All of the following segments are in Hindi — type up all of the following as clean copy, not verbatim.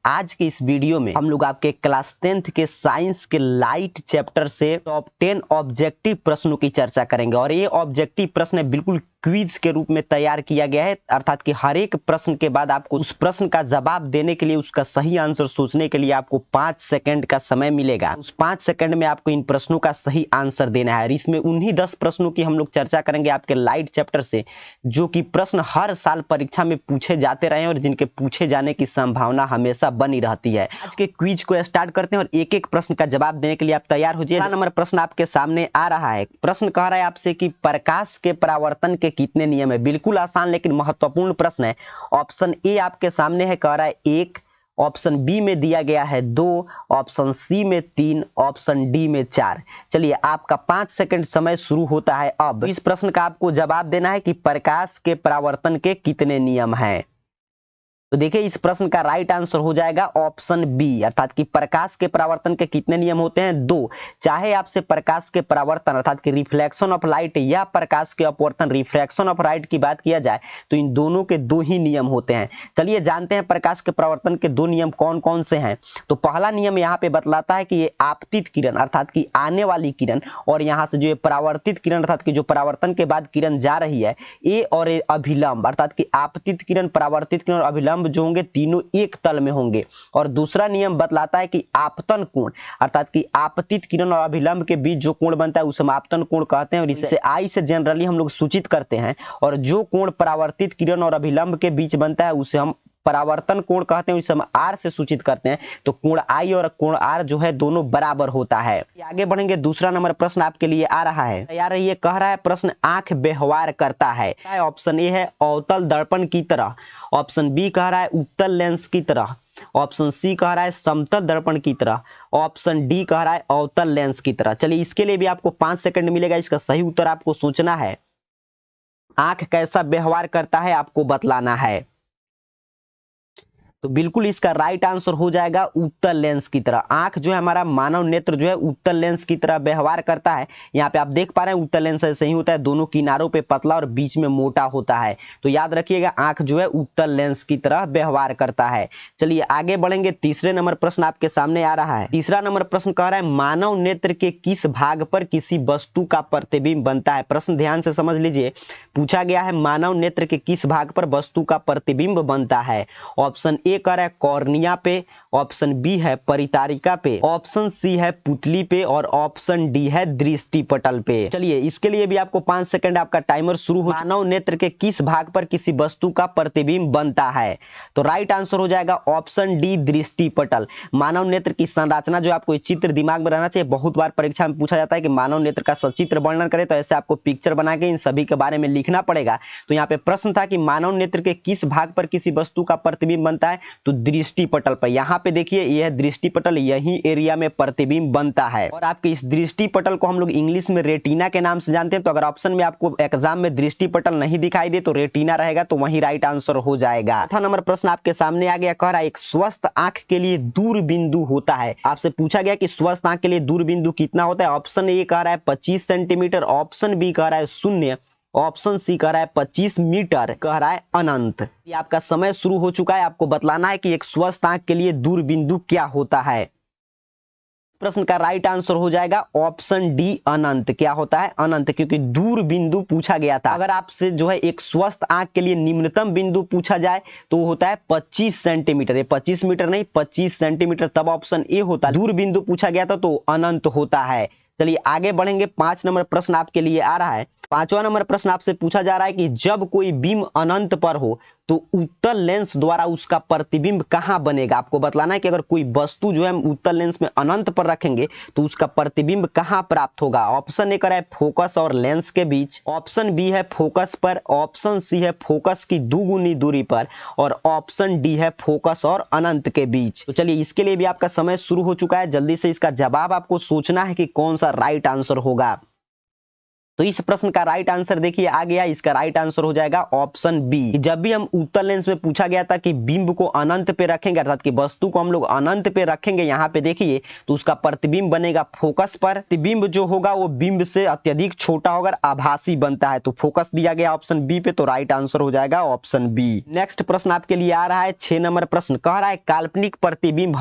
आज के इस वीडियो में हम लोग आपके क्लास 10th के साइंस के लाइट चैप्टर से टॉप 10 ऑब्जेक्टिव प्रश्नों की चर्चा करेंगे। और ये ऑब्जेक्टिव प्रश्न बिल्कुल क्विज के रूप में तैयार किया गया है, अर्थात कि हर एक प्रश्न के बाद आपको उस प्रश्न का जवाब देने के लिए, उसका सही आंसर सोचने के लिए आपको 5 सेकंड का समय मिलेगा। उस 5 सेकंड में आपको इन प्रश्नों का सही आंसर देना है। और इसमें उन्हीं 10 प्रश्नों की हम लोग चर्चा करेंगे आपके लाइट चैप्टर से, जो कि प्रश्न हर साल परीक्षा में पूछे जाते रहे और जिनके पूछे जाने की संभावना हमेशा बनी रहती है। आज के क्विज को स्टार्ट करते हैं और एक एक प्रश्न का जवाब देने के लिए आप तैयार हो जाइए। पहला नंबर प्रश्न आपके सामने आ रहा है। प्रश्न कह रहा है आपसे कि प्रकाश के परावर्तन के कितने नियम है। बिल्कुल आसान लेकिन महत्वपूर्ण प्रश्न है। ऑप्शन ए आपके सामने है, कह रहा है 1, ऑप्शन बी में दिया गया है 2, ऑप्शन सी में 3, ऑप्शन डी में 4। चलिए आपका 5 सेकंड समय शुरू होता है। अब इस प्रश्न का आपको जवाब देना है कि प्रकाश के परावर्तन के कितने नियम हैं। तो देखिए इस प्रश्न का राइट आंसर हो जाएगा ऑप्शन बी, अर्थात कि प्रकाश के परावर्तन के कितने नियम होते हैं, 2। चाहे आपसे प्रकाश के परावर्तन अर्थात कि रिफ्लेक्शन ऑफ लाइट या प्रकाश के अपवर्तन रिफ्रैक्शन ऑफ लाइट की बात किया जाए तो इन दोनों के 2 ही नियम होते हैं। चलिए जानते हैं प्रकाश के परावर्तन के 2 नियम कौन कौन से हैं। तो पहला नियम यहाँ पे बतलाता है कि ये आपतित किरण अर्थात कि आने वाली किरण और यहाँ से जो ये परावर्तित किरण अर्थात कि जो परावर्तन के बाद किरण जा रही है, ए और ए अभिलंब अर्थात कि आपतित किरण, परावर्तित किरण और अभिलंब जो होंगे तीनों एक तल में होंगे। और दूसरा नियम बतलाता है कि आपतन कोण अर्थात कि आपतित किरण और अभिलंब के बीच जो कोण बनता है उसे हम आपतन कोण कहते हैं और इसे आई से जनरली हम लोग सूचित करते हैं। और जो कोण परावर्तित किरण और अभिलंब के बीच बनता है उसे हम परावर्तन कोण कहते हैं, उसे हम आर से सूचित करते हैं। तो कोण आई और कोण आर जो है दोनों बराबर होता है। आगे बढ़ेंगे, दूसरा नंबर प्रश्न आपके लिए आ रहा है। तैयार रहिए। कह रहा है प्रश्न आंख व्यवहार करता है। ऑप्शन ए है अवतल दर्पण की तरह, ऑप्शन बी कह रहा है उत्तल लेंस की तरह, ऑप्शन सी कह रहा है समतल दर्पण की तरह, ऑप्शन डी कह रहा है अवतल लेंस की तरह। चलिए इसके लिए भी आपको 5 सेकंड मिलेगा। इसका सही उत्तर आपको सोचना है। आंख कैसा व्यवहार करता है आपको बतलाना है। तो बिल्कुल इसका राइट आंसर हो जाएगा उत्तल लेंस की तरह। आंख जो है हमारा मानव नेत्र जो है उत्तल लेंस की तरह व्यवहार करता है। यहाँ पे आप देख पा रहे हैं उत्तल लेंस ऐसे ही होता है, दोनों किनारों पे पतला और बीच में मोटा होता है। तो याद रखिएगा आंख जो है उत्तल लेंस की तरह व्यवहार करता है। चलिए आगे बढ़ेंगे। तीसरे नंबर प्रश्न आपके सामने आ रहा है। तीसरा नंबर प्रश्न कह रहा है मानव नेत्र के किस भाग पर किसी वस्तु का प्रतिबिंब बनता है। प्रश्न ध्यान से समझ लीजिए। पूछा गया है मानव नेत्र के किस भाग पर वस्तु का प्रतिबिंब बनता है। ऑप्शन ए कह रहा है कॉर्निया पे, ऑप्शन बी है परितारिका पे, ऑप्शन सी है पुतली पे और ऑप्शन डी है दृष्टि पटल पे। चलिए इसके लिए भी आपको 5 सेकंड आपका टाइमर शुरू हो। मानव नेत्र के किस भाग पर किसी वस्तु का प्रतिबिंब बनता है। तो राइट आंसर हो जाएगा ऑप्शन डी दृष्टि पटल। मानव नेत्र की संरचना जो आपको चित्र दिमाग में रहना चाहिए। बहुत बार परीक्षा में पूछा जाता है कि मानव नेत्र का सचित्र वर्णन करें, तो ऐसे आपको पिक्चर बना के इन सभी के बारे में लिखना पड़ेगा। तो यहाँ पे प्रश्न था कि मानव नेत्र के किस भाग पर किसी वस्तु का प्रतिबिंब बनता है, तो दृष्टि पटल पर। यहाँ पे देखिए यह दृष्टि पटल, यही एरिया में प्रतिबिंब बनता है। और आपके इस दृष्टि पटल को हम लोग इंग्लिश में रेटिना के नाम से जानते हैं। तो अगर ऑप्शन में आपको एग्जाम में दृष्टि पटल नहीं दिखाई दे तो रेटिना रहेगा, तो वही राइट आंसर हो जाएगा। चौथा नंबर प्रश्न आपके सामने आ गया। कह रहा है एक स्वस्थ आंख के लिए दूर बिंदु होता है। आपसे पूछा गया कि स्वस्थ आंख के लिए दूर बिंदु कितना होता है। ऑप्शन ए कह रहा है 25 सेंटीमीटर, ऑप्शन बी कह रहा है 0, ऑप्शन सी कह रहा है 25 मीटर, कह रहा है अनंत। ये आपका समय शुरू हो चुका है। आपको बतलाना है कि एक स्वस्थ आंख के लिए दूर बिंदु क्या होता है। प्रश्न का राइट आंसर हो जाएगा ऑप्शन डी अनंत। क्या होता है, अनंत, क्योंकि दूर बिंदु पूछा गया था। अगर आपसे जो है एक स्वस्थ आंख के लिए निम्नतम बिंदु पूछा जाए तो वो होता है 25 सेंटीमीटर। ये 25 मीटर नहीं 25 सेंटीमीटर, तब ऑप्शन ए होता है। दूर बिंदु पूछा गया था तो अनंत होता है। चलिए आगे बढ़ेंगे। 5 नंबर प्रश्न आपके लिए आ रहा है। 5वां नंबर प्रश्न आपसे पूछा जा रहा है कि जब कोई बीम अनंत पर हो तो उत्तल लेंस द्वारा उसका प्रतिबिंब कहां बनेगा। आपको बतलाना है कि अगर कोई वस्तु जो है हम उत्तल लेंस में अनंत पर रखेंगे तो उसका प्रतिबिंब कहां प्राप्त होगा। ऑप्शन ए करा है फोकस और लेंस के बीच, ऑप्शन बी है फोकस पर, ऑप्शन सी है फोकस की दुगुनी दूरी पर और ऑप्शन डी है फोकस और अनंत के बीच। तो चलिए इसके लिए भी आपका समय शुरू हो चुका है। जल्दी से इसका जवाब आपको सोचना है कि कौन सा राइट आंसर होगा। तो इस प्रश्न का राइट आंसर देखिए आ गया। इसका राइट आंसर हो जाएगा ऑप्शन बी। जब भी हम उत्तल लेंस में पूछा गया था कि बिंब को अनंत पे रखेंगे, अर्थात कि वस्तु को हम लोग अनंत पे रखेंगे, यहाँ पे देखिए तो उसका प्रतिबिंब बनेगा फोकस पर। प्रतिबिंब जो होगा वो बिंब से अत्यधिक छोटा होगा, आभासी बनता है, तो फोकस दिया गया ऑप्शन बी पे, तो राइट आंसर हो जाएगा ऑप्शन बी। नेक्स्ट प्रश्न आपके लिए आ रहा है 6 नंबर प्रश्न। कह रहा है काल्पनिक प्रतिबिंब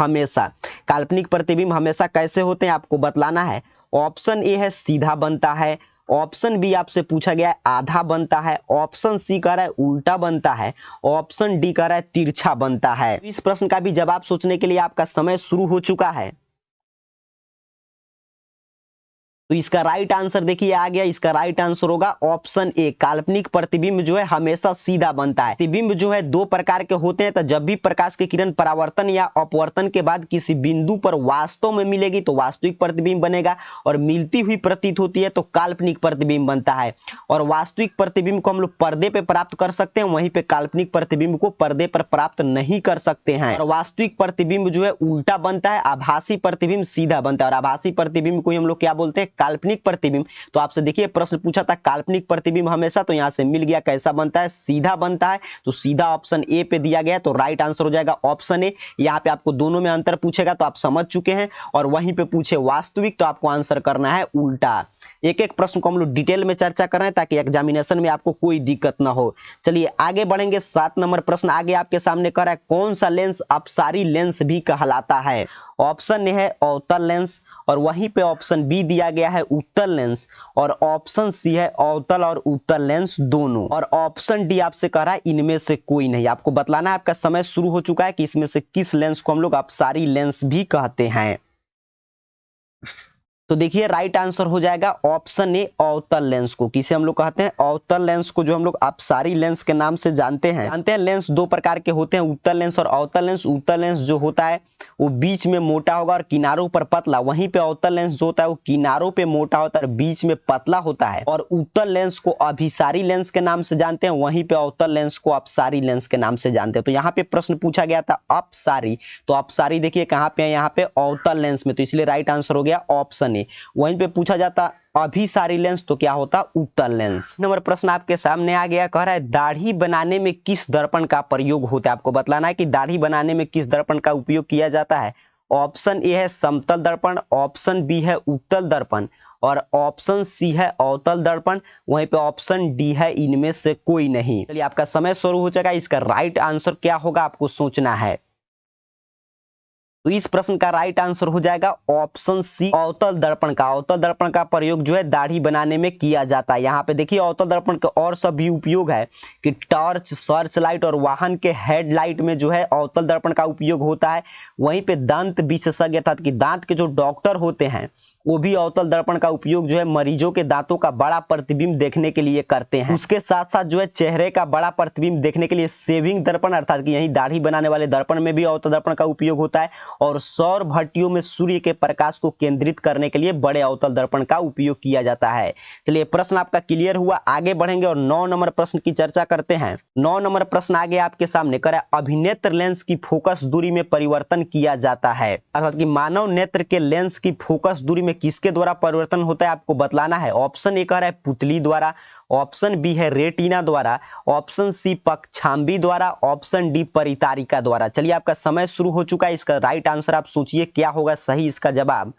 हमेशा कैसे होते हैं आपको बतलाना है। ऑप्शन ए है सीधा बनता है, ऑप्शन बी आपसे पूछा गया है आधा बनता है, ऑप्शन सी कह रहा है उल्टा बनता है, ऑप्शन डी कह रहा है तिरछा बनता है। इस प्रश्न का भी जवाब सोचने के लिए आपका समय शुरू हो चुका है। तो इसका राइट आंसर देखिए आ गया। इसका राइट आंसर होगा ऑप्शन ए, काल्पनिक प्रतिबिंब जो है हमेशा सीधा बनता है। प्रतिबिंब जो है दो प्रकार के होते हैं, तो जब भी प्रकाश की किरण परावर्तन या अपवर्तन के बाद किसी बिंदु पर वास्तव में मिलेगी तो वास्तविक प्रतिबिंब बनेगा, और मिलती हुई प्रतीत होती है तो काल्पनिक प्रतिबिंब बनता है। और वास्तविक प्रतिबिंब को हम लोग पर्दे पे प्राप्त कर सकते हैं, वहीं पे काल्पनिक प्रतिबिंब को पर्दे पर प्राप्त नहीं कर सकते हैं। और वास्तविक प्रतिबिंब जो है उल्टा बनता है, आभासी प्रतिबिंब सीधा बनता है। और आभासी प्रतिबिंब को हम लोग क्या बोलते हैं, काल्पनिक प्रतिबिंब। तो आपसे देखिए प्रश्न पूछा था काल्पनिक प्रतिबिंब हमेशा, तो यहां से मिल गया कैसा बनता है, सीधा बनता है, तो सीधा ऑप्शन ए पे दिया गया, तो राइट आंसर हो जाएगा ऑप्शन ए। यहां पे आपको दोनों में अंतर पूछेगा तो आप समझ चुके हैं, और वहीं पे पूछे वास्तविक तो आपको आंसर करना है उल्टा। एक एक प्रश्न को हम लोग डिटेल में चर्चा कर रहे हैं ताकि एग्जामिनेशन में आपको कोई दिक्कत ना हो। चलिए आगे बढ़ेंगे। 7 नंबर प्रश्न आगे आपके सामने कर रहा है, कौन सा लेंस अपसारी लेंस भी कहलाता है। ऑप्शन ए है अवतल लेंस, और वहीं पे ऑप्शन बी दिया गया है उत्तल लेंस, और ऑप्शन सी है अवतल और उत्तल लेंस दोनों, और ऑप्शन डी आपसे कह रहा है इनमें से कोई नहीं। आपको बतलाना है, आपका समय शुरू हो चुका है, कि इसमें से किस लेंस को हम लोग अपसारी लेंस भी कहते हैं। तो देखिए राइट आंसर हो जाएगा ऑप्शन ए, अवतल लेंस को। किसे हम लोग कहते हैं, अवतल लेंस को, जो हम लोग अपसारी लेंस के नाम से जानते हैं। लेंस दो प्रकार के होते हैं, उत्तल लेंस और अवतल लेंस। उत्तल लेंस जो होता है वो बीच में मोटा होगा और किनारों पर पतला, वहीं पे अवतल लेंस जो होता है वो किनारों पे मोटा होता है और बीच में पतला होता है। और उत्तल लेंस को अभिसारी लेंस के नाम से जानते हैं, वहीं पे अवतल लेंस को अपसारी लेंस के नाम से जानते हैं। तो यहाँ पे प्रश्न पूछा गया था अपसारी, तो अपसारी देखिए कहाँ पे है, यहाँ पे अवतल लेंस में, तो इसलिए राइट आंसर हो गया ऑप्शन ए। वहीं पे पूछा जाता अभिसारी लेंस तो क्या होता, उत्तल लेंस। नंबर प्रश्न आपके सामने आ गया, कह रहा है दाढ़ी बनाने में किस दर्पण का प्रयोग होता है। आपको बतलाना है कि दाढ़ी बनाने में किस दर्पण का उपयोग किया जाता है। ऑप्शन ए है समतल दर्पण, ऑप्शन बी है उत्तल दर्पण, और ऑप्शन सी है अवतल दर्पण, वहीं पे ऑप्शन डी है इनमें से कोई नहीं। चलिए आपका समय शुरू हो जाएगा। इसका राइट आंसर क्या होगा आपको सोचना है। तो इस प्रश्न का राइट आंसर हो जाएगा ऑप्शन सी, अवतल दर्पण का। अवतल दर्पण का प्रयोग जो है दाढ़ी बनाने में किया जाता है। यहाँ पे देखिए अवतल दर्पण का और सब भी उपयोग है कि टॉर्च, सर्च लाइट और वाहन के हेडलाइट में जो है अवतल दर्पण का उपयोग होता है। वहीं पे दंत विशेषज्ञ अर्थात कि दांत के जो डॉक्टर होते हैं वो भी अवतल दर्पण का उपयोग जो है मरीजों के दांतों का बड़ा प्रतिबिंब देखने के लिए करते हैं। उसके साथ साथ जो है चेहरे का बड़ा प्रतिबिंब देखने के लिए सेविंग दर्पण अर्थात कि यही दाढ़ी बनाने वाले दर्पण में भी अवतल दर्पण का उपयोग होता है, और सौर भट्टियों में सूर्य के प्रकाश को केंद्रित करने के लिए बड़े अवतल दर्पण का उपयोग किया जाता है। चलिए प्रश्न आपका क्लियर हुआ, आगे बढ़ेंगे और 9 नंबर प्रश्न की चर्चा करते हैं। 9 नंबर प्रश्न आगे आपके सामने कर अभिनेत्र लेंस की फोकस दूरी में परिवर्तन किया जाता है, अर्थात कि मानव नेत्र के लेंस की फोकस दूरी में किसके द्वारा परिवर्तन होता है आपको बतलाना है। ऑप्शन ए कह रहा है पुतली द्वारा, ऑप्शन बी है रेटिना द्वारा, ऑप्शन सी पक्षांबी द्वारा, ऑप्शन डी परितारिका द्वारा। चलिए आपका समय शुरू हो चुका है। इसका राइट आंसर आप सोचिए क्या होगा सही इसका जवाब।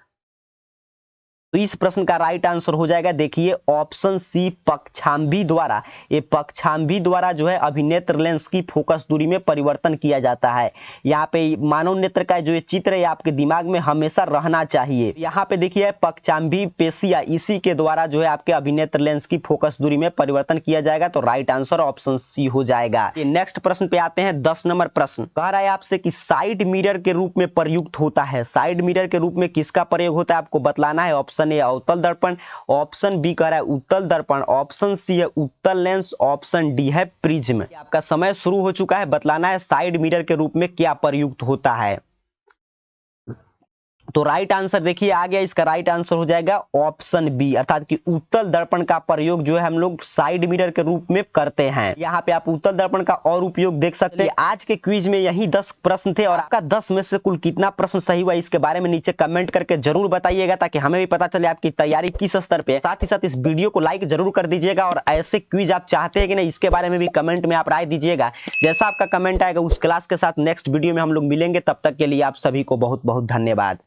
तो इस प्रश्न का राइट आंसर हो जाएगा देखिए ऑप्शन सी, पक्षांबी द्वारा। ये पक्षांबी द्वारा जो है अभिनेत्र लेंस की फोकस दूरी में परिवर्तन किया जाता है। यहाँ पे मानव नेत्र का जो ये चित्र है आपके दिमाग में हमेशा रहना चाहिए। यहाँ पे देखिए पक्षांबी पेशिया, इसी के द्वारा जो है आपके अभिनेत्र लेंस की फोकस दूरी में परिवर्तन किया जाएगा, तो राइट आंसर ऑप्शन सी हो जाएगा। ये नेक्स्ट प्रश्न पे आते हैं। 10 नंबर प्रश्न कह रहा है आपसे कि साइड मिरर के रूप में प्रयुक्त होता है। साइड मिरर के रूप में किसका प्रयोग होता है आपको बतलाना है। ऑप्शन ए अवतल दर्पण, ऑप्शन बी कह रहा है उत्तल दर्पण, ऑप्शन सी है उत्तल लेंस, ऑप्शन डी है प्रिज्म। आपका समय शुरू हो चुका है, बतलाना है साइड मिरर के रूप में क्या प्रयुक्त होता है। तो राइट आंसर देखिए आ गया, इसका राइट आंसर हो जाएगा ऑप्शन बी, अर्थात कि उत्तल दर्पण का प्रयोग जो है हम लोग साइड मिरर के रूप में करते हैं। यहाँ पे आप उत्तल दर्पण का और उपयोग देख सकते हैं। आज के क्विज में यही 10 प्रश्न थे और आपका 10 में से कुल कितना प्रश्न सही हुआ इसके बारे में नीचे कमेंट करके जरूर बताइएगा, ताकि हमें भी पता चले आपकी तैयारी किस स्तर पे है। साथ ही साथ इस वीडियो को लाइक जरूर कर दीजिएगा और ऐसे क्विज आप चाहते हैं कि नहीं इसके बारे में भी कमेंट में आप राय दीजिएगा। जैसा आपका कमेंट आएगा उस क्लास के साथ नेक्स्ट वीडियो में हम लोग मिलेंगे। तब तक के लिए आप सभी को बहुत बहुत धन्यवाद।